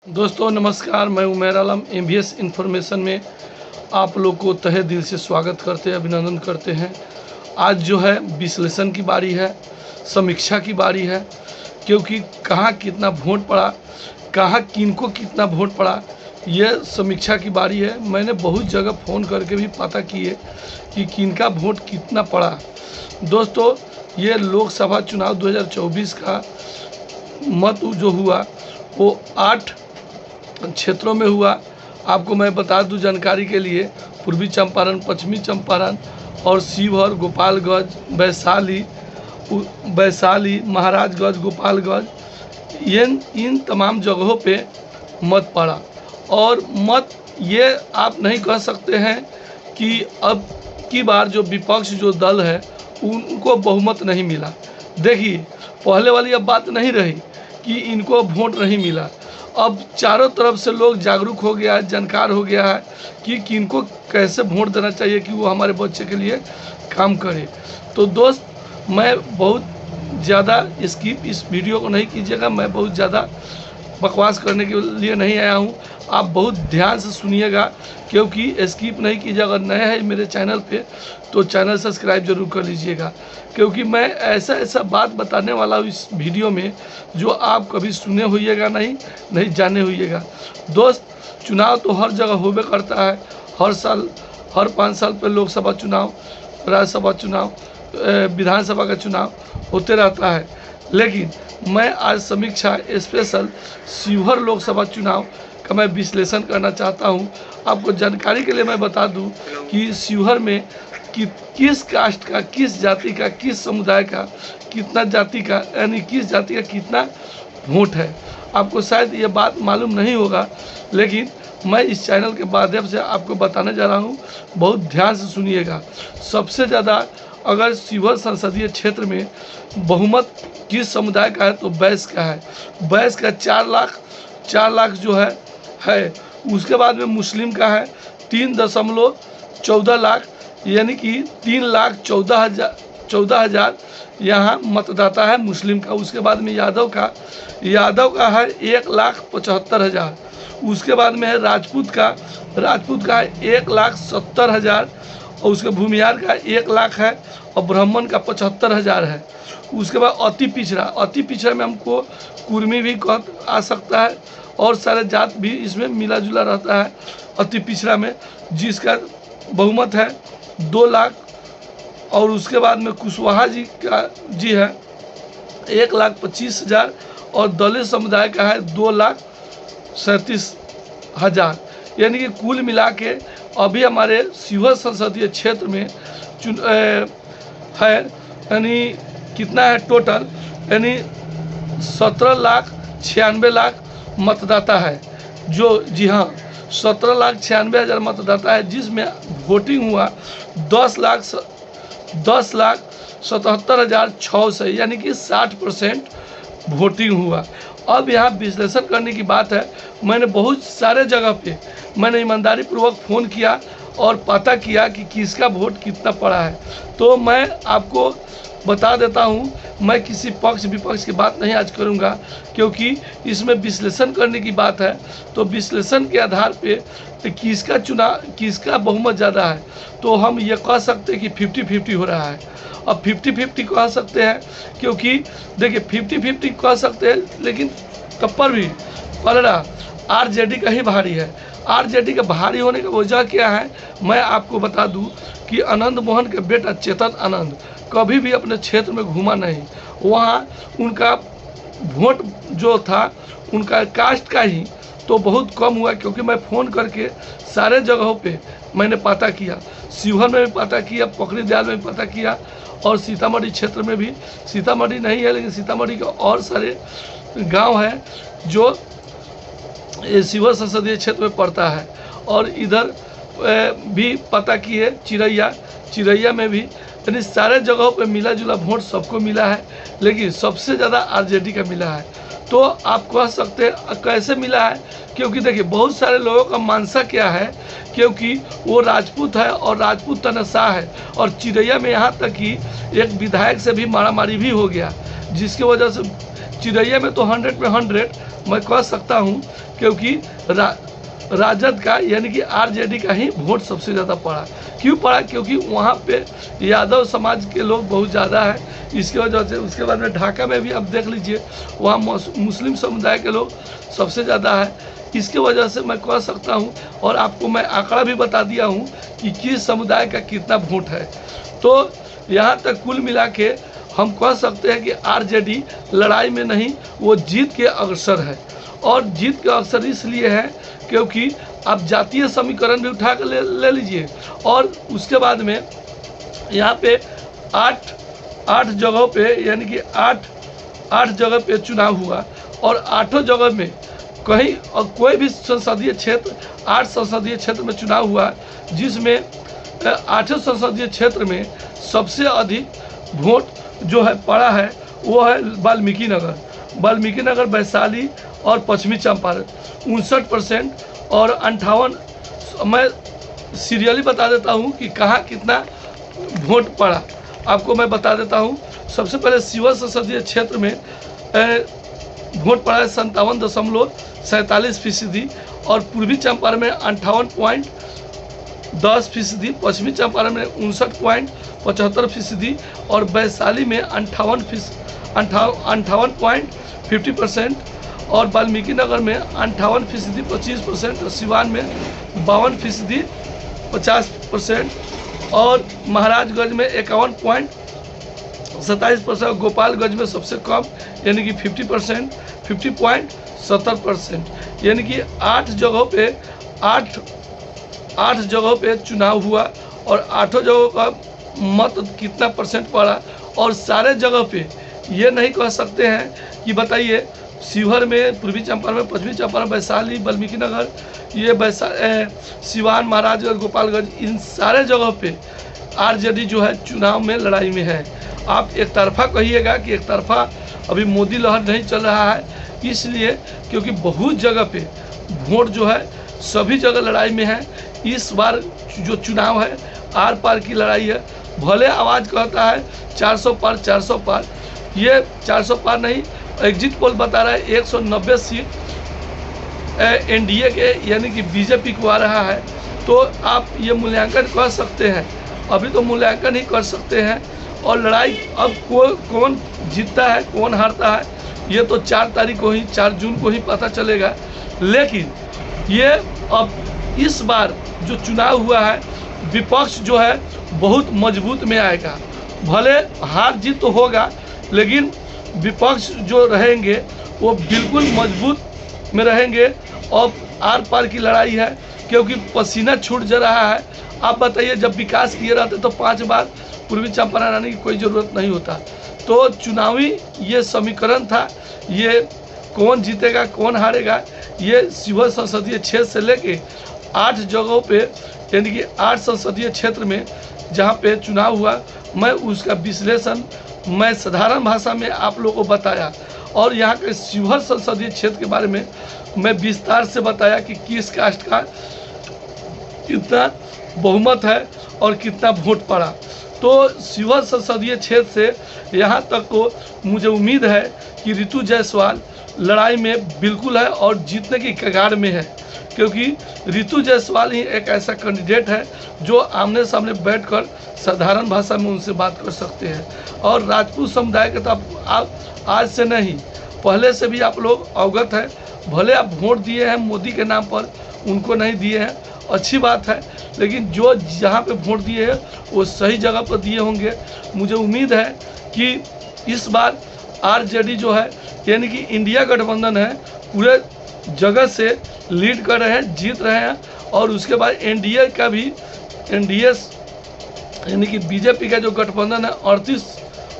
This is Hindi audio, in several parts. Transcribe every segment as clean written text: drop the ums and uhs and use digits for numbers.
दोस्तों नमस्कार, मैं उमैर आलम एमबीएस इन्फॉर्मेशन में आप लोग को तहे दिल से स्वागत करते हैं, अभिनंदन करते हैं। आज जो है विश्लेषण की बारी है, समीक्षा की बारी है, क्योंकि कहाँ कितना वोट पड़ा, कहाँ किनको कितना वोट पड़ा, यह समीक्षा की बारी है। मैंने बहुत जगह फ़ोन करके भी पता किए कि किनका वोट कितना पड़ा। दोस्तों ये लोकसभा चुनाव 2024 का मत जो हुआ वो 8 क्षेत्रों में हुआ। आपको मैं बता दूं जानकारी के लिए, पूर्वी चंपारण, पश्चिमी चंपारण और शिवहर, गोपालगंज, वैशाली, महाराजगंज, गोपालगंज, इन तमाम जगहों पे मत पड़ा। और मत ये आप नहीं कह सकते हैं कि अब की बार जो विपक्ष जो दल है उनको बहुमत नहीं मिला। देखिए पहले वाली अब बात नहीं रही कि इनको वोट नहीं मिला। अब चारों तरफ से लोग जागरूक हो गया है, जानकार हो गया है कि किनको कैसे वोट देना चाहिए कि वो हमारे बच्चे के लिए काम करे। तो दोस्त मैं बहुत ज़्यादा इस वीडियो को नहीं कीजिएगा, मैं बहुत ज़्यादा बकवास करने के लिए नहीं आया हूँ। आप बहुत ध्यान से सुनिएगा, क्योंकि स्किप नहीं कीजिएगा। अगर नए हैं मेरे चैनल पे तो चैनल सब्सक्राइब जरूर कर लीजिएगा, क्योंकि मैं ऐसा बात बताने वाला हूँ इस वीडियो में जो आप कभी सुने होइएगा नहीं जाने होइएगा। दोस्त चुनाव तो हर जगह होबे करता है, हर साल, हर 5 साल पर लोकसभा चुनाव, राज्यसभा चुनाव, विधानसभा का चुनाव होते रहता है। लेकिन मैं आज समीक्षा स्पेशल शिवहर लोकसभा चुनाव का मैं विश्लेषण करना चाहता हूं। आपको जानकारी के लिए मैं बता दूं कि शिवहर में किस कास्ट का, किस जाति का, किस समुदाय का, कितना जाति का, यानी किस जाति का कितना वोट है। आपको शायद ये बात मालूम नहीं होगा, लेकिन मैं इस चैनल के माध्यम से आपको बताने जा रहा हूँ। बहुत ध्यान से सुनिएगा। सबसे ज़्यादा अगर शिवहर संसदीय क्षेत्र में बहुमत किस समुदाय का है तो बैस का है। बैस का 4 लाख जो है। उसके बाद में मुस्लिम का है 3.14 लाख, यानी कि 3,14,000 यहाँ मतदाता है मुस्लिम का। उसके बाद में यादव का है 1,75,000। उसके बाद में है राजपूत का है 1,70,000। और उसके भूमिहार का 1 लाख है और ब्राह्मण का 75,000 है। उसके बाद अति पिछड़ा में हमको कुर्मी भी आ सकता है और सारे जात भी इसमें मिला जुला रहता है। अति पिछड़ा में जिसका बहुमत है 2 लाख। और उसके बाद में कुशवाहा जी है 1,25,000 और दलित समुदाय का है 2,37,000। यानी कि कुल मिला के अभी हमारे शिवहर संसदीय क्षेत्र में है, यानी कितना है टोटल, यानी 17,96,000 मतदाता है। जो जी हाँ 17,96,000 मतदाता है, जिसमें वोटिंग हुआ 10,77,600, यानी कि 60% वोटिंग हुआ। अब यहाँ विश्लेषण करने की बात है। मैंने बहुत सारे जगह पे मैंने ईमानदारी पूर्वक फ़ोन किया और पता किया कि किसका वोट कितना पड़ा है। तो मैं आपको बता देता हूँ, मैं किसी पक्ष विपक्ष की बात नहीं आज करूँगा, क्योंकि इसमें विश्लेषण करने की बात है। तो विश्लेषण के आधार पे किसका बहुमत ज़्यादा है तो हम ये कह सकते हैं कि 50-50 हो रहा है। अब 50-50 कह सकते हैं, क्योंकि देखिए 50-50 कह सकते हैं, लेकिन टप्पर भी पड़ रहा आरजेडी का ही भारी है। आरजेडी का भारी होने का वजह क्या है, मैं आपको बता दूं कि आनंद मोहन के बेटा चेतन आनंद कभी भी अपने क्षेत्र में घूमा नहीं। वहाँ उनका वोट जो था उनका कास्ट का ही तो बहुत कम हुआ, क्योंकि मैं फ़ोन करके सारे जगहों पे मैंने पता किया। शिवहर में भी पता किया, पोखरी दयाल में भी पता किया, और सीतामढ़ी क्षेत्र में भी, सीतामढ़ी नहीं है लेकिन सीतामढ़ी के और सारे गांव हैं जो शिवहर संसदीय क्षेत्र में पड़ता है। और इधर भी पता किए चिरैया में भी, यानी सारे जगहों पे मिला जुला वोट सबको मिला है, लेकिन सबसे ज़्यादा आरजेडी का मिला है। तो आप कह सकते हैं कैसे मिला है, क्योंकि देखिए बहुत सारे लोगों का मानसा क्या है, क्योंकि वो राजपूत है और राजपूत तनशाह है। और चिरैया में यहाँ तक कि एक विधायक से भी मारामारी भी हो गया, जिसकी वजह से चिरैया में तो 100 में 100 मैं कह सकता हूँ क्योंकि राजद का यानी कि आरजेडी का ही वोट सबसे ज़्यादा पड़ा। क्यों पड़ा? क्योंकि वहाँ पे यादव समाज के लोग बहुत ज़्यादा हैं, इसकी वजह से। उसके बाद में ढाका में भी आप देख लीजिए, वहाँ मुस्लिम समुदाय के लोग सबसे ज़्यादा है। इसके वजह से मैं कह सकता हूँ, और आपको मैं आंकड़ा भी बता दिया हूँ कि किस समुदाय का कितना वोट है। तो यहाँ तक कुल मिला के हम कह सकते हैं कि आरजेडी लड़ाई में नहीं, वो जीत के अग्रसर है। और जीत के अवसर इसलिए है क्योंकि आप जातीय समीकरण भी उठा कर ले लीजिए, और उसके बाद में यहाँ पे आठ जगहों पे यानी कि आठ जगह पे चुनाव हुआ, और आठों जगह में कहीं और कोई भी संसदीय क्षेत्र 8 संसदीय क्षेत्र में चुनाव हुआ, जिसमें 8 संसदीय क्षेत्र में सबसे अधिक वोट जो है पड़ा है वो है वाल्मीकि नगर, वैशाली और पश्चिमी चंपारण 59%, और 58। मैं सीरियली बता देता हूँ कि कहाँ कितना वोट पड़ा, आपको मैं बता देता हूँ। सबसे पहले शिवहर संसदीय क्षेत्र में वोट पड़ा है 57.47%, और पूर्वी चंपारण में 58.10%, पश्चिमी चंपारण में 59.75%, और वैशाली में 58.50%, और वाल्मीकि नगर में 58% 25%, और सिवान में 52% 50%, और महाराजगंज में 51.27%, गोपालगंज में सबसे कम यानी कि 50.70%, यानी कि 8 जगहों पे चुनाव हुआ, और 8 जगहों का मत कितना परसेंट पड़ा। और सारे जगह पे ये नहीं कह सकते हैं कि बताइए शिवहर में, पूर्वी चंपारण में, पश्चिमी चंपारण, वैशाली, वाल्मीकि नगर, ये सिवान, महाराजगंज, गोपालगंज, इन सारे जगह पे आरजेडी जो है चुनाव में लड़ाई में है। आप एक तरफा कहिएगा कि एक तरफा अभी मोदी लहर नहीं चल रहा है, इसलिए क्योंकि बहुत जगह पे वोट जो है सभी जगह लड़ाई में है। इस बार जो चुनाव है आर पार की लड़ाई है। भले आवाज़ कहता है 400 पार, ये 400 पार नहीं, एग्जिट पोल बता रहा है 190 सीट एनडीए के यानी कि बीजेपी को आ रहा है। तो आप ये मूल्यांकन कर सकते हैं, अभी तो मूल्यांकन ही कर सकते हैं। और लड़ाई अब कौन जीतता है कौन हारता है ये तो 4 जून को ही पता चलेगा। लेकिन ये अब इस बार जो चुनाव हुआ है, विपक्ष जो है बहुत मजबूत में आएगा। भले हार जीत तो होगा, लेकिन विपक्ष जो रहेंगे वो बिल्कुल मजबूत में रहेंगे। और आर पार की लड़ाई है, क्योंकि पसीना छूट जा रहा है। आप बताइए, जब विकास किए रहते तो 5 बार पूर्वी चंपारण आने की कोई ज़रूरत नहीं होता। तो चुनावी ये समीकरण था, ये कौन जीतेगा कौन हारेगा, ये शिवहर संसदीय क्षेत्र से लेके 8 जगहों पे यानी कि 8 संसदीय क्षेत्र में जहाँ पे चुनाव हुआ, मैं उसका विश्लेषण मैं साधारण भाषा में आप लोगों को बताया। और यहाँ के शिवहर संसदीय क्षेत्र के बारे में मैं विस्तार से बताया कि किस कास्ट का कितना बहुमत है और कितना वोट पड़ा। तो शिवहर संसदीय क्षेत्र से यहाँ तक को मुझे उम्मीद है कि रितु जायसवाल लड़ाई में बिल्कुल है और जीतने की कगार में है, क्योंकि रितु जायसवाल ही एक ऐसा कैंडिडेट है जो आमने सामने बैठकर साधारण भाषा में उनसे बात कर सकते हैं। और राजपूत समुदाय के तो आप आज से नहीं, पहले से भी आप लोग अवगत हैं। भले आप वोट दिए हैं मोदी के नाम पर, उनको नहीं दिए हैं, अच्छी बात है, लेकिन जो जहाँ पे वोट दिए हैं वो सही जगह पर दिए होंगे। मुझे उम्मीद है कि इस बार आरजेडी जो है यानी कि इंडिया गठबंधन है, पूरे जगह से लीड कर रहे हैं, जीत रहे हैं। और उसके बाद एनडीए का भी, एनडीए यानी कि बीजेपी का जो गठबंधन है 38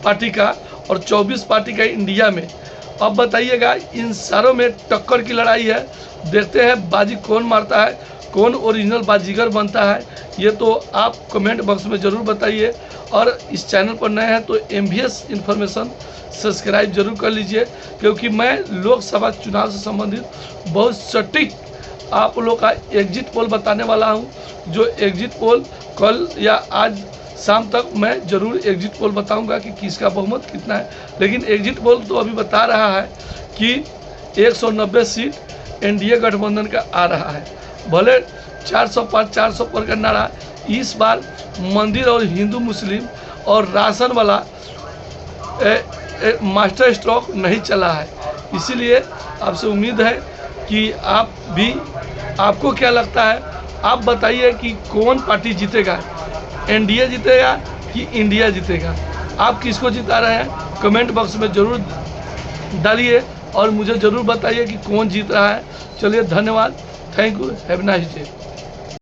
पार्टी का और 24 पार्टी का इंडिया में। अब बताइएगा, इन सारों में टक्कर की लड़ाई है। देखते हैं बाजी कौन मारता है, कौन ओरिजिनल बाजीगर बनता है, ये तो आप कमेंट बॉक्स में ज़रूर बताइए। और इस चैनल पर नए हैं तो MVS इन्फॉर्मेशन सब्सक्राइब जरूर कर लीजिए, क्योंकि मैं लोकसभा चुनाव से संबंधित बहुत सटीक आप लोग का एग्जिट पोल बताने वाला हूं। जो एग्जिट पोल कल या आज शाम तक मैं ज़रूर एग्जिट पोल बताऊंगा कि किसका बहुमत कितना है। लेकिन एग्जिट पोल तो अभी बता रहा है कि 190 सीट एनडीए गठबंधन का आ रहा है। भले 400 पर का नारा इस बार मंदिर और हिंदू मुस्लिम और राशन वाला मास्टर स्ट्रोक नहीं चला है। इसीलिए आपसे उम्मीद है कि आपको क्या लगता है, आप बताइए कि कौन पार्टी जीतेगा, एनडीए जीतेगा कि इंडिया जीतेगा। आप किसको जिता रहे हैं कमेंट बॉक्स में ज़रूर डालिए और मुझे ज़रूर बताइए कि कौन जीत रहा है। चलिए, धन्यवाद, thank you, have nice day.